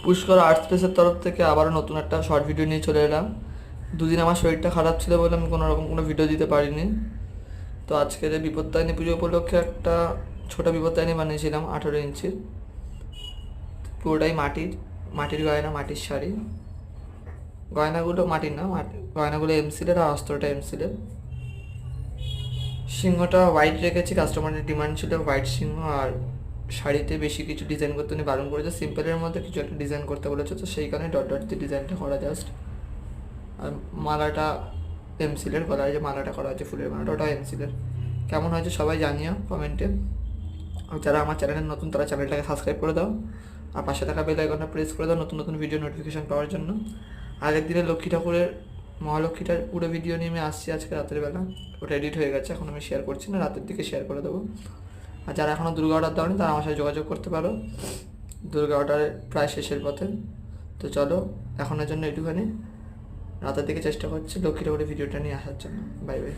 Pushkar art স্পেসের তরফ থেকে আবারও নতুন একটা শর্ট ভিডিও নিয়ে চলে এলাম। দুদিন আমার শরীরটা খারাপ ছিল বলে আমি কোনো রকম কোনো ভিডিও দিতে পারিনি। তো আজকের এই বিপত্তারিণী পুজো উপলক্ষে একটা ছোটো বিপত্তারিণী বানিয়েছিলাম 18 ইঞ্চির, পুরোটাই মাটির গয়না, মাটির শাড়ি। গয়নাগুলো মাটির না, গয়নাগুলো এমসিলের আর অস্ত্রটা এমসিলের। সিংহটা হোয়াইট রেখেছি, কাস্টমারের ডিমান্ড ছিল হোয়াইট সিংহ। আর শাড়িতে বেশি কিছু ডিজাইন করতে উনি বারণ করেছে, সিম্পলের মধ্যে কিছু একটা ডিজাইন করতে বলেছে, তো সেই কারণে ডট ডট দিয়ে ডিজাইনটা করা জাস্ট। আর মালাটা এমসিলের, গলায় যে মালাটা করা আছে ফুলের মালাটা, ওটা এমসিলের। কেমন হয়েছে সবাই জানিও কমেন্টে। আর যারা আমার চ্যানেলে নতুন তারা চ্যানেলটাকে সাবস্ক্রাইব করে দাও, আর পাশে থাকা বেল আইকনটা প্রেস করে দাও নতুন নতুন ভিডিও নোটিফিকেশন পাওয়ার জন্য। আগের দিনে লক্ষ্মী ঠাকুরের, মহালক্ষ্মীটার পুরো ভিডিও নিয়ে আমি আসছি আজকে রাতের বেলা। ওটা এডিট হয়ে গেছে, এখন আমি শেয়ার করছি না, রাতের দিকে শেয়ার করে দেবো। আর যারা এখনও দুর্গা অর্ডার দেওনি তারা আমার সাথে যোগাযোগ করতে পারো, দুর্গা অর্ডারের প্রায় শেষের পথে। তো চলো, এখনের জন্য একটুখানি, রাতের দিকে চেষ্টা করছি লক্ষ্মী ঠাকুরের ভিডিওটা নিয়ে আসার জন্য। Bye bye.